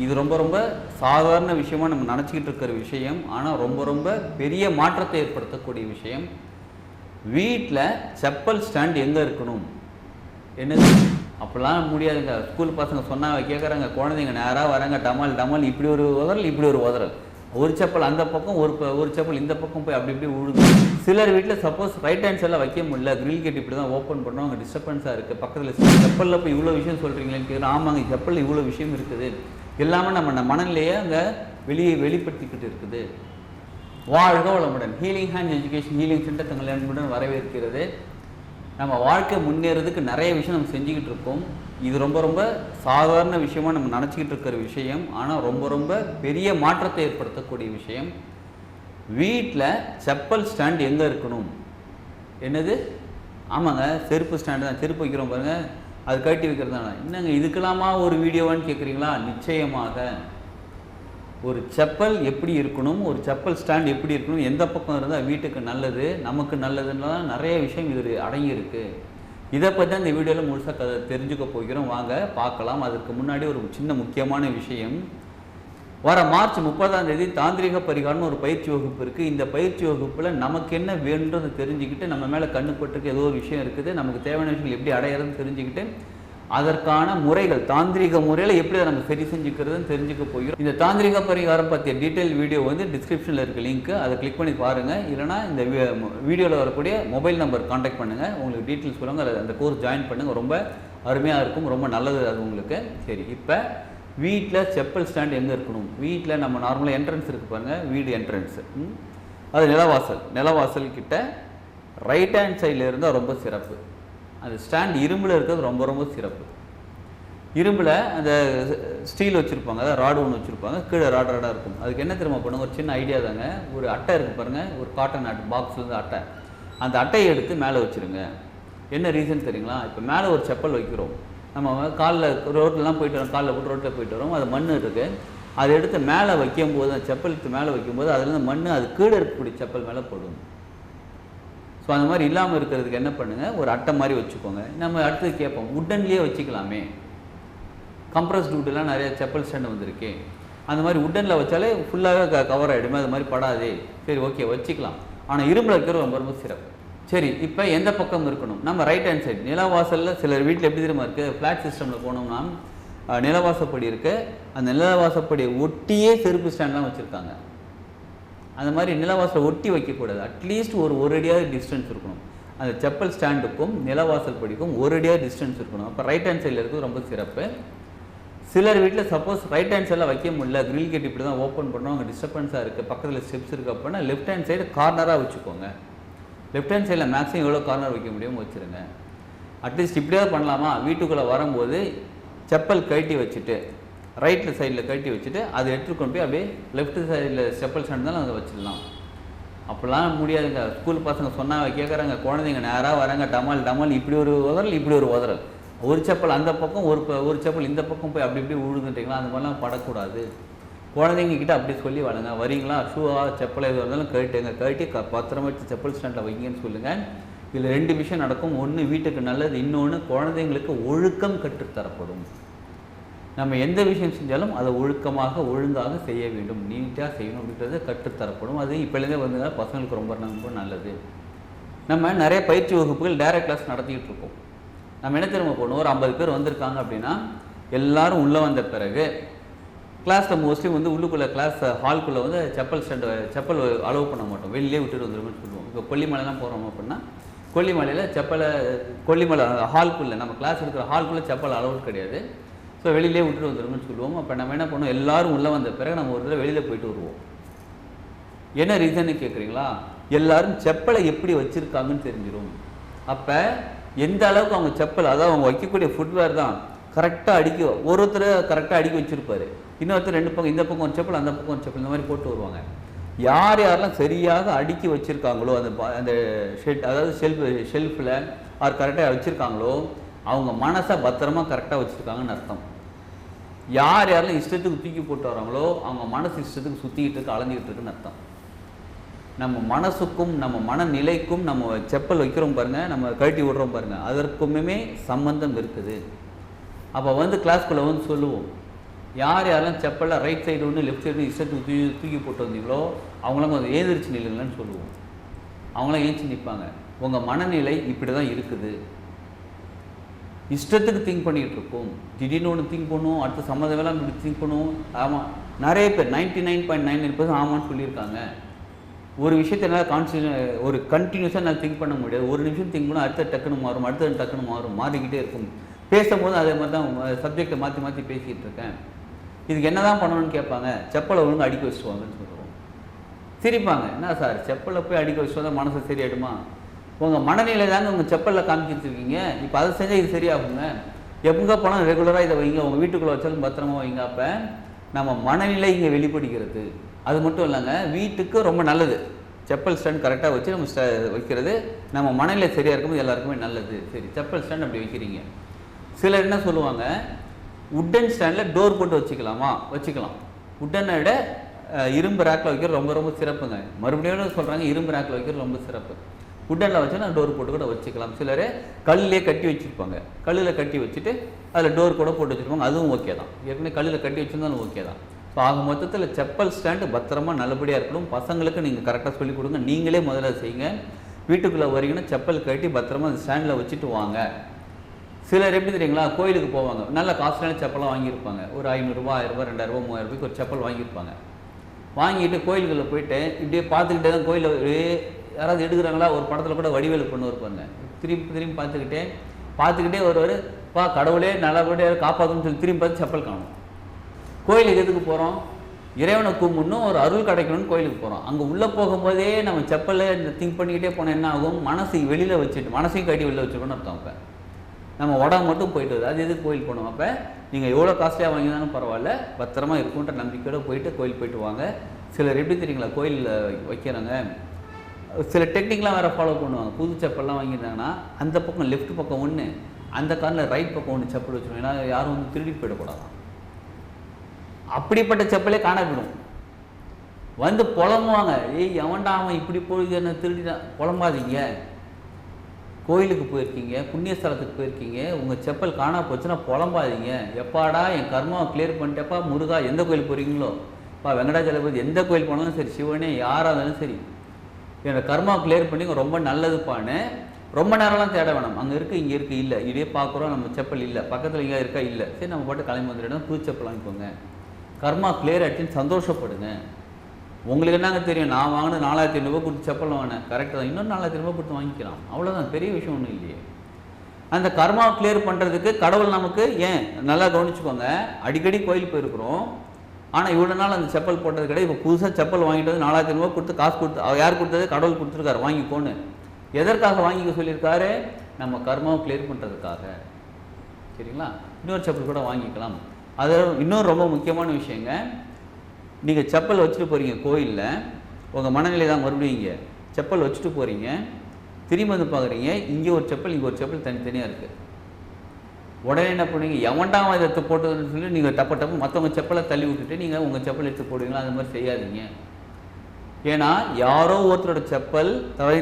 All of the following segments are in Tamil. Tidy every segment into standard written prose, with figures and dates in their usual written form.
இது ரொம்ப ரொம்ப சாதாரண விஷயமா நம்ம நினச்சிக்கிட்டு இருக்கிற விஷயம். ஆனால் ரொம்ப ரொம்ப பெரிய மாற்றத்தை ஏற்படுத்தக்கூடிய விஷயம். வீட்டில் செப்பல் ஸ்டாண்ட் எங்கே இருக்கணும்? என்னது அப்படிலாம் முடியாதுங்க. ஸ்கூல் பசங்க சொன்னால் கேட்குறாங்க, குழந்தைங்க நேராக வராங்க, டமால் டமால், இப்படி ஒரு உதறல் இப்படி ஒரு உதறல், ஒரு செப்பல் அந்த பக்கம் ஒரு செப்பல் இந்த பக்கம் போய் அப்படி இப்படி விழுது. சிலர் வீட்டில் சப்போஸ் ரைட் ஹேண்ட்ஸ் எல்லாம் வைக்க முடியல, கிரில் கேட் இப்படி தான் ஓப்பன் பண்ணோம், அங்கே டிஸ்டர்பன்ஸாக இருக்குது, பக்கத்தில் செப்பலில் போய் இவ்வளோ விஷயம் சொல்கிறீங்களேன்னு கேட்குறேன். ஆமாங்க, செப்பலில் இவ்வளோ விஷயம் இருக்குது, எல்லாமே நம்ம மனநிலையே அங்கே வெளிப்படுத்திக்கிட்டு இருக்குது. வாழ்க வளமுடன். Healing hand education healing centre தங்கள் அன்புடன் வரவேற்கிறது. நம்ம வாழ்க்கை முன்னேறதுக்கு நிறைய விஷயம் நம்ம செஞ்சுக்கிட்டு இருக்கோம். இது ரொம்ப ரொம்ப சாதாரண விஷயமா நம்ம நினச்சிக்கிட்டு இருக்கிற விஷயம். ஆனால் ரொம்ப ரொம்ப பெரிய மாற்றத்தை ஏற்படுத்தக்கூடிய விஷயம். வீட்டில் செப்பல் ஸ்டாண்ட் எங்கே இருக்கணும்? என்னது? ஆமாங்க, செருப்பு ஸ்டாண்டு தான். செருப்பு வைக்கிறோம் பாருங்கள், அது கட்டி வைக்கிறது தானே. என்னங்க இதுக்கெல்லாமா ஒரு வீடியோவான்னு கேட்குறீங்களா? நிச்சயமாக. ஒரு செப்பல் எப்படி இருக்கணும், ஒரு செப்பல் ஸ்டாண்ட் எப்படி இருக்கணும், எந்த பக்கம் இருந்தால் வீட்டுக்கு நல்லது, நமக்கு நல்லதுன்னா நிறைய விஷயம் இது அடங்கியிருக்கு. இதை பற்றி தான் இந்த வீடியோவில் முழுசாக தெரிஞ்சுக்க போகிறோம். வாங்க பார்க்கலாம். அதுக்கு முன்னாடி ஒரு சின்ன முக்கியமான விஷயம். வர மார்ச் 30ஆம் தேதி தாந்திரிக பரிகாரம்னு ஒரு பயிற்சி வகுப்பு இருக்குது. இந்த பயிற்சி வகுப்பில் நமக்கு என்ன வேணுன்றதை தெரிஞ்சுக்கிட்டு, நம்ம மேலே கண்ணுப்பட்டுருக்கு ஏதோ ஒரு விஷயம் இருக்குது, நமக்கு தேவையான விஷயங்கள் எப்படி அடையிறதுன்னு தெரிஞ்சுக்கிட்டு, அதற்கான முறைகள் தாந்திரிக முறையில் எப்படி நம்ம சரி செஞ்சுக்கிறதுன்னு தெரிஞ்சுக்க போகிறோம். இந்த தாந்திரிக பரிகாரம் பற்றிய டீட்டெயில் வீடியோ வந்து டிஸ்கிரிப்ஷனில் இருக்க லிங்க், அதை கிளிக் பண்ணி பாருங்கள். இல்லைனா இந்த வீடியோவில் வரக்கூடிய மொபைல் நம்பர் காண்டாக்ட் பண்ணுங்கள், உங்களுக்கு டீட்டெயில்ஸ் சொல்லுங்க, அந்த கோர்ஸ் ஜாயின் பண்ணுங்கள். ரொம்ப அருமையாக இருக்கும், ரொம்ப நல்லது அது உங்களுக்கு. சரி, இப்போ வீட்டில் செப்பல் ஸ்டாண்ட் எங்கே இருக்கணும்? வீட்டில் நம்ம நார்மலாக என்ட்ரன்ஸ் இருக்குது பாருங்கள், வீடு என்ட்ரன்ஸு, அது நிலவாசல் கிட்ட ரைட் ஹேண்ட் சைடில் இருந்தால் ரொம்ப சிறப்பு. அந்த ஸ்டாண்ட் இரும்பில் இருக்கிறது ரொம்ப ரொம்ப சிறப்பு. இரும்பில் அந்த ஸ்டீல் வச்சுருப்பாங்க, அதாவது ராடு ஒன்று வச்சுருப்பாங்க, கீழே ராடாக இருக்கும். அதுக்கு என்ன தெரியுமா பண்ணுங்க, ஒரு சின்ன ஐடியா தாங்க. ஒரு அட்டை இருக்குது பாருங்கள், ஒரு காட்டன் அட்டை பாக்ஸ்லேருந்து அட்டை, அந்த அட்டையை எடுத்து மேலே வச்சுருங்க. என்ன ரீசன் தெரியுங்களா? இப்போ மேலே ஒரு செப்பல் வைக்கிறோம், நம்ம காலில் ரோட்லலாம் போயிட்டு வரோம், காலில் போட்டு ரோட்டில் போயிட்டு வரோம், அது மண் இருக்குது, அதை எடுத்து மேலே வைக்கும்போது, அந்த செப்பலுக்கு மேலே வைக்கும்போது அதுலேருந்து மண் அது கீழே இருக்கக்கூடிய செப்பல் மேலே போடும். ஸோ அந்த மாதிரி இல்லாமல் இருக்கிறதுக்கு என்ன பண்ணுங்கள், ஒரு அட்டை மாதிரி வச்சுக்கோங்க. நம்ம அடுத்தது கேட்போம், உட்டன்லேயே வச்சுக்கலாமே, கம்ப்ரஸ்ட் வுட்டெலாம் நிறைய செப்பல் ஸ்டாண்டு வந்திருக்கு, அந்த மாதிரி உட்டனில் வச்சாலே ஃபுல்லாகவே கவர் ஆகிடுமே, அது மாதிரி படாதே. சரி, ஓகே, வச்சுக்கலாம். ஆனால் இரும்பில் வைக்கிறது ரொம்ப ரொம்ப சிறப்பு. சரி, இப்போ எந்த பக்கம் இருக்கணும்? நம்ம ரைட் ஹேண்ட் சைடு நிலவாசலில். சிலர் வீட்டில் எப்படி தெரியுமா இருக்குது, ஃப்ளாட் சிஸ்டமில் போனோம்னா நிலவாசப்படி இருக்குது, அந்த நிலவாசப்படியை ஒட்டியே செருப்பு ஸ்டாண்ட்லாம் வச்சுருக்காங்க. அந்த மாதிரி நிலவாசல் ஒட்டி வைக்கக்கூடாது. அட்லீஸ்ட் ஒரு அடியாவது டிஸ்டன்ஸ் இருக்கணும். அந்த செப்பல் ஸ்டாண்டுக்கும் நிலவாசல் படிக்கும் ஒரு அடியாவது டிஸ்டன்ஸ் இருக்கணும். அப்போ ரைட் ஹேண்ட் சைடில் இருக்கிறது ரொம்ப சிறப்பு. சிலர் வீட்டில் சப்போஸ் ரைட் ஹேண்ட் சைடில் வைக்க முடியல, கிரில் கேட் இப்படி தான் ஓப்பன் பண்ணோம், அங்கே டிஸ்டர்பன்ஸாக இருக்குது, பக்கத்தில் ஸ்டெப்ஸ் இருக்குது அப்படின்னா லெஃப்ட் ஹேண்ட் சைடு கார்னராக வச்சுக்கோங்க. லெஃப்ட் ஹேண்ட் சைடில் மேக்ஸிமம் எவ்வளோ கார்னர் வைக்க முடியுமோ வச்சுருங்க. அட்லீஸ்ட் இப்படியாவது பண்ணலாமா, வீட்டுக்குள்ளே வரும்போது செப்பல் கழட்டி வச்சுட்டு ரைட்டில் சைடில் கழட்டி வச்சுட்டு அதை எடுத்துக்கொண்டு போய் அப்படியே லெஃப்ட் சைடில் செப்பல் ஸ்டாண்ட் தான் அதை வச்சிடலாம். அப்படிலாம் முடியாதுங்க. ஸ்கூல் பசங்க சொன்னால் கேட்குறாங்க, குழந்தைங்க நேராக வராங்க, டமால் டமால், இப்படி ஒரு உதறல் இப்படி ஒரு உதறல், ஒரு செப்பல் அந்த பக்கம் ஒரு செப்பல் இந்த பக்கம் போய் அப்படி இப்படி விழுதுன்றீங்களா, அந்த மாதிரிலாம் படக்கூடாது. குழந்தைங்க கிட்ட அப்படி சொல்லி வாழுங்க. வரீங்களா, ஷூவா செப்பல் எது இருந்தாலும் கழட்டி பத்திரமா வச்சு செப்பல் ஸ்டாண்டில் வைங்கன்னு சொல்லுங்கள். இதில் 2 விஷயம் நடக்கும். ஒன்று வீட்டுக்கு நல்லது, இன்னொன்று குழந்தைங்களுக்கு ஒழுக்கம் கற்றுத்தரப்படும். நம்ம எந்த விஷயம் செஞ்சாலும் அதை ஒழுங்காக செய்ய வேண்டும், நீட்டாக செய்யணும் அப்படின்றது கற்றுத்தரப்படும். அது இப்போலேருந்தே வந்து பசங்களுக்கு ரொம்ப ரொம்ப நல்லது. நம்ம நிறைய பயிற்சி வகுப்புகள் டைரக்ட் கிளாஸ் நடத்திக்கிட்டு இருக்கோம். நம்ம என்ன தெரியுமா போகணும், ஒரு 50 பேர் வந்திருக்காங்க அப்படின்னா எல்லோரும் உள்ளே வந்த பிறகு கிளாஸில் மோஸ்ட்லி வந்து உள்ளுக்குள்ளே கிளாஸ் ஹால்குள்ளே வந்து செப்பல் அலோவ் பண்ண மாட்டோம், வெளியே விட்டுட்டு வந்துருக்குன்னு சொல்லுவோம். இப்போ கொல்லிமலைலாம் போகிறோம் அப்படின்னா கொல்லிமலை ஹால்குள்ளே, நம்ம கிளாஸ் இருக்கிற ஹால்குள்ளே செப்பல் அலோவ் கிடையாது. ஸோ வெளியிலே விட்டுட்டு வந்துடுங்கன்னு சொல்லுவோம். அப்போ நம்ம என்ன பண்ணுவோம், எல்லோரும் உள்ளே வந்த பிறகு நம்ம ஒரு தடவை வெளியில் போயிட்டு வருவோம். என்ன ரீசன்னு கேட்குறீங்களா? எல்லோரும் செப்பலை எப்படி வச்சுருக்காங்கன்னு தெரிஞ்சிடும். அப்போ எந்த அளவுக்கு அவங்க செப்பல், அதாவது அவங்க வைக்கக்கூடிய ஃபுட்வேர் தான் கரெக்டாக ஒருத்தர் கரெக்டாக அடுக்கி வச்சுருப்பார், இன்னொருத்தர் 2 பக்கம், இந்த பக்கம் ஒரு செப்பல் அந்த பக்கம் ஒரு செப்பல், இந்த மாதிரி போட்டு வருவாங்க. யாரெல்லாம் சரியாக அடுக்கி வச்சுருக்காங்களோ அந்த அதாவது ஷெல்ஃபில் கரெக்டாக வச்சுருக்காங்களோ அவங்க மனசை பத்திரமா கரெக்டாக வச்சுருக்காங்கன்னு அர்த்தம். யாரெல்லாம் இஷ்டத்துக்கு தூக்கி போட்டு வராங்களோ அவங்க மனசு இஷ்டத்துக்கு சுற்றிக்கிட்டு இருக்கு, அலைஞ்சிக்கிட்டு இருக்குன்னு அர்த்தம். நம்ம மனசுக்கும் நம்ம மனநிலைக்கும் நம்ம செப்பல் வைக்கிறோம் பாருங்கள், நம்ம கழட்டி விடுறோம் பாருங்கள், அதற்குமே சம்பந்தம் இருக்குது. அப்போ வந்து கிளாஸ்குள்ளே வந்து சொல்லுவோம், யார் யாரெல்லாம் செப்பலில் ரைட் சைடு ஒன்று லெஃப்ட் சைடு இஷ்டத்துக்கு தூக்கி போட்டு வந்தீங்களோ அவங்களாம் கொஞ்சம் ஏந்திரிச்சு நில்லுங்கன்னு சொல்லுவோம். அவங்களாம் ஏஞ்சி நிற்பாங்க. உங்கள் மனநிலை இப்படி தான் இருக்குது. இஷ்டத்துக்கு திங்க் பண்ணிகிட்டு இருக்கோம். திடீர்னு ஒன்று திங்க் பண்ணுவோம், அடுத்த சம்மந்தமெல்லாம் இப்படி திங்க் பண்ணுவோம். ஆமாம், நிறைய பேர் 99.99% ஆமான்னு சொல்லியிருக்காங்க. ஒரு விஷயத்தை என்னால் ஒரு கண்டினியூஸாக நான் திங்க் பண்ண முடியாது. ஒரு நிமிஷம் திங்க் பண்ணால் அடுத்த டக்குன்னு மாறும், அடுத்த டக்குன்னு மாறும், மாறிக்கிட்டே இருக்கும். பேசும்போது அதே மாதிரி தான் சப்ஜெக்டை மாற்றி மாற்றி பேசிக்கிட்டு இருக்கேன். இதுக்கு என்ன தான் பண்ணணும்னு கேட்பாங்க. செப்பலை ஒழுங்கு அடிக்க வச்சுட்டு வாங்கன்னு சொல்லுவோம். சிரிப்பாங்க. என்ன சார் செப்பலை போய் அடிக்க வச்சுட்டு வந்தால் மனசு சரியாயிடுமா? உங்கள் மனநிலை தாங்க உங்கள் செப்பலில் காமிச்சிருக்கீங்க. இப்போ அதை செஞ்சால் இது சரியாகுங்க. எங்கே போனால் ரெகுலராக இதை வைங்க, உங்கள் வீட்டுக்குள்ளே வச்சாலும் பத்திரமா வைங்க. அப்போ நம்ம மனநிலை இங்கே வெளிப்படுகிறது. அது மட்டும் இல்லைங்க, வீட்டுக்கு ரொம்ப நல்லது. செப்பல் ஸ்டாண்ட் கரெக்டாக வச்சு நம்ம வைக்கிறது நம்ம மனநிலை சரியாக இருக்கும்போது எல்லாருக்குமே நல்லது. சரி, செப்பல் ஸ்டாண்ட் அப்படி வைக்கிறீங்க. சிலர் என்ன சொல்லுவாங்க, உட்டன் ஸ்டாண்டில் டோர் போட்டு வச்சுக்கலாமா? வச்சுக்கலாம். உட்டனை விட இரும்பு ரேக்கில் வைக்கிறது ரொம்ப ரொம்ப சிறப்புங்க. மறுபடியும் சொல்கிறாங்க, இரும்பு ரேக்கில் வைக்கிறது ரொம்ப சிறப்பு. உட்டனில் வச்சு நான் டோர் போட்டு கூட வச்சுக்கலாம். சிலர் கல்லிலே கட்டி வச்சுருப்பாங்க. கல்லில் கட்டி வச்சுட்டு அதில் டோர் கூட போட்டு வச்சுருப்பாங்க. அதுவும் ஓகே தான். ஏற்கனவே கல்லில் கட்டி வச்சுருந்தாலும் ஓகே தான். ஸோ ஆக மொத்தத்தில் செப்பல் ஸ்டாண்டு பத்திரமா நல்லபடியாக இருக்கணும். பசங்களுக்கு நீங்கள் கரெக்டாக சொல்லிக் கொடுங்க. நீங்களே முதல்ல செய்யுங்க. வீட்டுக்குள்ளே வரீங்கன்னா செப்பல் கட்டி பத்திரமா அந்த ஸ்டாண்டில் வச்சுட்டு வாங்க. சிலர் எப்படி தெரியுங்களா, கோயிலுக்கு போவாங்க, நல்ல காஸ்ட்லியான செப்பலாக வாங்கியிருப்பாங்க. ஒரு 500 ரூபா, 1000 ரூபா, 2000 ரூபா, 3000 ரூபாய்க்கு ஒரு செப்பல் வாங்கியிருப்பாங்க. வாங்கிட்டு கோயிலுக்குள்ளே போயிட்டு இப்படியே பார்த்துக்கிட்டே தான் கோயிலில் யாராவது எடுக்கிறாங்களா? ஒரு படத்தில் கூட வடிவேலு பொண்ணு இருப்பாங்க. திரும்பி திரும்பி பார்த்துக்கிட்டே ஒருவர் பா கடவுளே நல்லபடியாக காப்பாற்றுன்னு சொல்லி திரும்பி பார்த்து செப்பல் காணும். கோயிலுக்கு எதுக்கு போகிறோம்? இறைவனை கும்பிடணும், ஒரு அருள் கிடைக்கணும்னு கோயிலுக்கு போகிறோம். அங்கே உள்ளே போகும்போதே நம்ம செப்பலை திங்க் பண்ணிக்கிட்டே போனால் என்ன ஆகும்? மனசை வெளியில் வச்சுட்டு மனசையும் கட்டி வெளியில் வச்சுக்கணும்னு அர்த்தம். அப்போ நம்ம உடம்பு மட்டும் போயிட்டு வருது. அது எதுக்கு கோயில் போகணும்? அப்போ நீங்கள் எவ்வளோ காஸ்ட்லியாக வாங்கினாலும் பரவாயில்ல, பத்திரமா இருக்குன்ற நம்பிக்கையோடு போயிட்டு கோயில் போயிட்டு வாங்க. சிலர் எப்படி தெரியுங்களா, கோயிலில் வைக்கிறாங்க, சில டெக்னிக்லாம் வேறு ஃபாலோ பண்ணுவாங்க. புது செப்பல்லாம் வாங்கியிருந்தாங்கன்னா அந்த பக்கம் லெஃப்ட் பக்கம் ஒன்று, அந்த காரில் ரைட் பக்கம் ஒன்று செப்பல் வச்சுருவோம். ஏன்னா யாரும் வந்து திருடிட்டு போயிடக்கூடாது. அப்படிப்பட்ட செப்பலே காணப்படும். வந்து புலம்புவாங்க, ஏய் எவன்டா அவன் இப்படி போய் என்ன திருடிதான். புலம்பாதீங்க. கோயிலுக்கு போயிருக்கீங்க, புண்ணிய ஸ்தலத்துக்கு போயிருக்கீங்க, உங்கள் செப்பல் காணா போச்சுன்னா புலம்பாதீங்க. எப்பாடா என் கர்மாவை கிளியர் பண்ணிட்டப்பா, முருகா எந்த கோயில் போகிறீங்களோ, பா வெங்கடாச்சலபதி எந்த கோயில் போனாலும் சரி, சிவனே யாராக இருந்தாலும் சரி, என்னோட கர்மாவை கிளியர் பண்ணி ரொம்ப நல்லதுப்பான்னு ரொம்ப நேரம்லாம் தேட வேணாம். அங்கே இருக்குது இங்கே இருக்குது இல்லை, இதே பார்க்குறோம், நம்ம செப்பல் இல்லை, பக்கத்தில் இங்கே இருக்கா இல்லை, சரி நம்ம போட்டு கிளம்பி வந்துட்டோம், புது செப்பல் வாங்கிக்கோங்க. கர்மா கிளியர் ஆகிடுச்சின்னு சந்தோஷப்படுங்க. உங்களுக்கு என்னங்க தெரியும், நான் வாங்கின 4500 ரூபா கொடுத்து செப்பல் வாங்கினேன், கரெக்டாக தான், இன்னொரு 4000 ரூபா கொடுத்து வாங்கிக்கலாம், அவ்வளோதான், பெரிய விஷயம் ஒன்றும் இல்லையே. அந்த கர்மாவை கிளியர் பண்ணுறதுக்கு கடவுள் நமக்கு ஏன் நல்லா கவனிச்சுக்கோங்க, அடிக்கடி கோயில் போயிருக்கிறோம், ஆனால் இவ்வளோ நாள் அந்த செப்பல் போட்டது கிடையாது. இப்போ புதுசாக செப்பல் வாங்கிட்டு வந்து 4000 ரூபா கொடுத்து காசு கொடுத்து, யார் கொடுத்தது? கடவுள் கொடுத்துருக்காரு, வாங்கிக்கோன்னு. எதற்காக வாங்கிக்க சொல்லியிருக்காரு? நம்ம கர்மாவை கிளியர் பண்ணுறதுக்காக. சரிங்களா? இன்னொரு செப்பல் கூட வாங்கிக்கலாம். அது இன்னொரு ரொம்ப முக்கியமான விஷயங்க, நீங்கள் செப்பல் வச்சுட்டு போகிறீங்க கோயிலில், உங்கள் மனநிலை தான் மறுபடியும் இங்கே செப்பல் வச்சுட்டு போகிறீங்க, திரும்பி வந்து பார்க்குறீங்க, இங்கே ஒரு செப்பல் இங்கே ஒரு செப்பல் தனித்தனியாக இருக்குது. உடனே என்ன பண்ணுவீங்க? எவன்டாம இதை எடுத்து போட்டதுன்னு சொல்லி நீங்கள் டப்பு மற்றவங்க செப்பலை தள்ளி விட்டுட்டு நீங்கள் உங்கள் செப்பல் எடுத்து போடுவீங்களா? அது மாதிரி செய்யாதீங்க. ஏன்னா யாரோ ஒருத்தரோட செப்பல்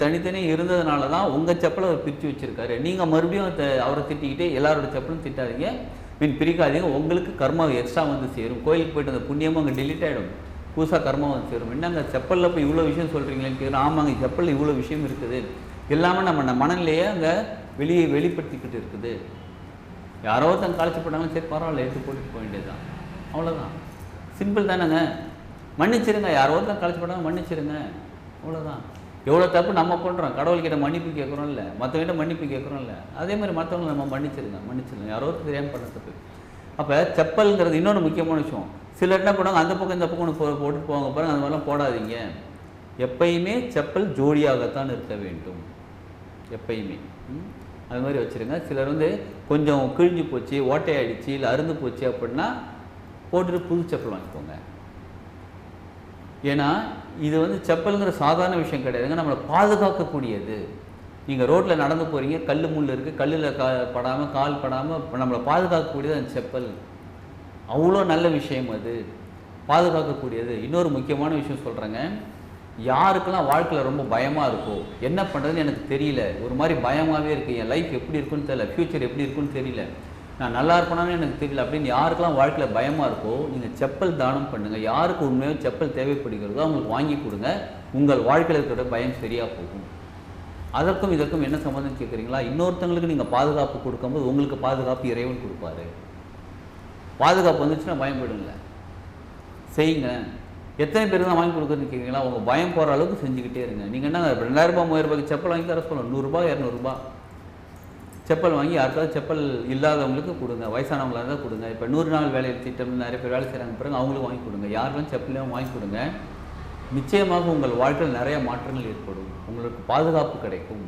தனித்தனி இருந்ததுனால தான் உங்கள் செப்பலை அவர் பிரித்து வச்சுருக்காரு. நீங்கள் மறுபடியும் அவரை திட்டிக்கிட்டே எல்லாரோட செப்பலும் திட்டாதீங்க, பிரிக்காதீங்க. உங்களுக்கு கர்மா எக்ஸ்ட்ரா வந்து சேரும். கோயிலுக்கு போய்ட்டு அந்த புண்ணியமாக அங்கே டெலிட் ஆகிடும், புதுசாக கர்மா வந்து சேரும். என்னங்க செப்பலில் போய் இவ்வளோ விஷயம் சொல்கிறீங்களேன்னு கேட்குறேன். ஆமாங்க, செப்பலில் இவ்வளோ விஷயம் இருக்குது, எல்லாமே நம்ம மனநிலையே அங்கே வெளிப்படுத்திக்கிட்டு இருக்குது. யாரோ தான் காலேஜ் போட்டாலும் சரி பரவாயில்ல, எடுத்து போட்டுட்டு போக வேண்டியது தான், அவ்வளோதான். சிம்பிள் தானேங்க. மன்னிச்சிருங்க, யாரோ தான் காலேஜ் போட்டாலும் மன்னிச்சிருங்க, அவ்வளோதான். எவ்வளோ தப்பு நம்ம பண்ணுறோம், கடவுள்கிட்ட மன்னிப்பு கேட்குறோம்ல, மற்றவங்கிட்ட மன்னிப்பு கேட்குறோம்ல, அதே மாதிரி மற்றவங்களை நம்ம மன்னிச்சிருங்க, யாரோ தெரியாமல் பண்ண தப்பு. அப்போ செப்பல்ங்கிறது இன்னொன்று முக்கியமான விஷயம். சிலர் என்ன பண்ணுவாங்க, அந்த பக்கம் இந்த பக்கம் போட்டுட்டு போவாங்க பாருங்க, அந்த மாதிரிலாம் போடாதீங்க. எப்பயுமே செப்பல் ஜோடியாகத்தான் இருக்க வேண்டும், எப்பயுமே அது மாதிரி வச்சுருங்க. சிலர் வந்து கொஞ்சம் கிழிஞ்சு போச்சு, ஓட்டையாயிடுச்சு, இல்லை அருந்து போச்சு அப்படின்னா போட்டுட்டு புது செப்பல் வாங்கிக்கோங்க. ஏன்னா இது வந்து செப்பலுங்கிற சாதாரண விஷயம் கிடையாதுங்க, நம்மளை பாதுகாக்கக்கூடியது. நீங்கள் ரோட்டில் நடந்து போகிறீங்க, கல் முள் இருக்குது, கல்லில் படாமல் கால் படாமல் நம்மளை பாதுகாக்கக்கூடியது அந்த செப்பல். அவ்வளோ நல்ல விஷயம் அது, பாதுகாக்கக்கூடியது. இன்னொரு முக்கியமான விஷயம் சொல்கிறேங்க, யாருக்கெல்லாம் வாழ்க்கையில் ரொம்ப பயமாக இருக்கோ, என்ன பண்ணுறதுன்னு எனக்கு தெரியல, ஒரு மாதிரி பயமாகவே இருக்குது, என் லைஃப் எப்படி இருக்குன்னு தெரியல, ஃப்யூச்சர் எப்படி இருக்குன்னு தெரியல, நான் நல்லா இருப்பேனான்னு எனக்கு தெரியல அப்படின்னு யாருக்கெல்லாம் வாழ்க்கையில் பயமாக இருக்கோ நீங்கள் செப்பல் தானம் பண்ணுங்கள். யாருக்கு உண்மையாக செப்பல் தேவைப்படுகிறதோ அவங்களுக்கு வாங்கி கொடுங்க. உங்கள் வாழ்க்கையில் இருக்கிற பயம் சரியாக போகும். அதற்கும் இதற்கும் என்ன சம்மந்தம் கேட்குறீங்களா? இன்னொருத்தங்களுக்கு நீங்கள் பாதுகாப்பு கொடுக்கும்போது உங்களுக்கு பாதுகாப்பு இறைவன் கொடுப்பாரு. பாதுகாப்பு வந்துச்சுன்னா பயம் போயிடுங்கள. செய்யுங்க. எத்தனை பேர் தான் வாங்கி கொடுக்குறதுன்னு கேட்குறீங்களா? உங்கள் பயம் போகிற அளவுக்கு செஞ்சுக்கிட்டே இருங்க. நீங்கள் என்ன 2000 ரூபாய் 3000 ரூபாய்க்கு செப்பல் வாங்கி தர சொல்லணும். 100 200 செப்பல் வாங்கி யாருக்காவது செப்பல் இல்லாதவங்களுக்கு கொடுங்க. வயசானவங்களாக இருந்தால் கொடுங்க. இப்போ 100 நாள் வேலை திட்டம் நிறைய பேர் வேலை செய்கிறாங்க பிறகு அவங்களுக்கு வாங்கி கொடுங்க. யாருக்கும் செப்பலையும் வாங்கி கொடுங்க. நிச்சயமாக உங்கள் வாழ்க்கையில் நிறைய மாற்றங்கள் ஏற்படும். உங்களுக்கு பாதுகாப்பு கிடைக்கும்.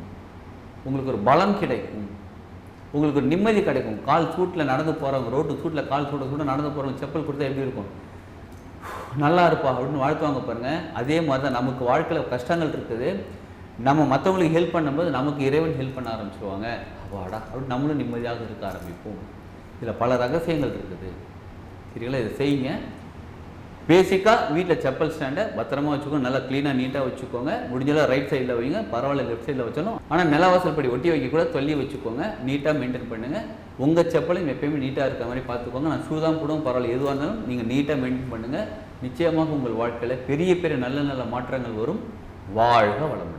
உங்களுக்கு ஒரு பலம் கிடைக்கும். உங்களுக்கு ஒரு நிம்மதி கிடைக்கும். கால் சூட்டில் நடந்து போகிறவங்க, ரோட்டு சூட்டில் கால் சூட நடந்து போகிறவங்க செப்பல் கொடுத்தா எப்படி இருக்கும்? நல்லா இருப்பா அப்படின்னு வாழ்த்துவாங்க பாருங்கள். அதே மாதிரி தான் நமக்கு வாழ்க்கையில் கஷ்டங்கள் இருக்குது. நம்ம மற்றவங்களுக்கு ஹெல்ப் பண்ணும்போது நமக்கு இறைவன் ஹெல்ப் பண்ண ஆரம்பிச்சுடுவாங்க. வாடா அப்படின்னு நம்மளும் நிம்மதியாக இருக்க ஆரம்பிப்போம். இதில் பல ரகசியங்கள் இருக்குது. சரிங்களா? இதை செய்யுங்க. பேசிக்காக வீட்டில் செப்பல் ஸ்டாண்டை பத்திரமா வச்சுக்கோங்க. நல்லா க்ளீனாக நீட்டாக வச்சுக்கோங்க. முடிஞ்சளவு ரைட் சைடில் வைங்க. பரவாயில்ல லெஃப்ட் சைடில் வச்சாலும். ஆனால் நிலவாசல் படி ஒட்டி வைக்க கூட தள்ளி வச்சுக்கோங்க. நீட்டாக மெயின்டைன் பண்ணுங்கள். உங்கள் செப்பலையும் எப்பயுமே நீட்டாக இருக்க மாதிரி பார்த்துக்கோங்க. நான் ஷூ தான் போடுவோம், பரவாயில்ல, எதுவாக இருந்தாலும் நீங்கள் நீட்டாக மெயின்டைன் பண்ணுங்கள். நிச்சயமாக உங்கள் வாழ்க்கையில் பெரிய பெரிய நல்ல நல்ல மாற்றங்கள் வரும். வாழ்க வளமுடன்.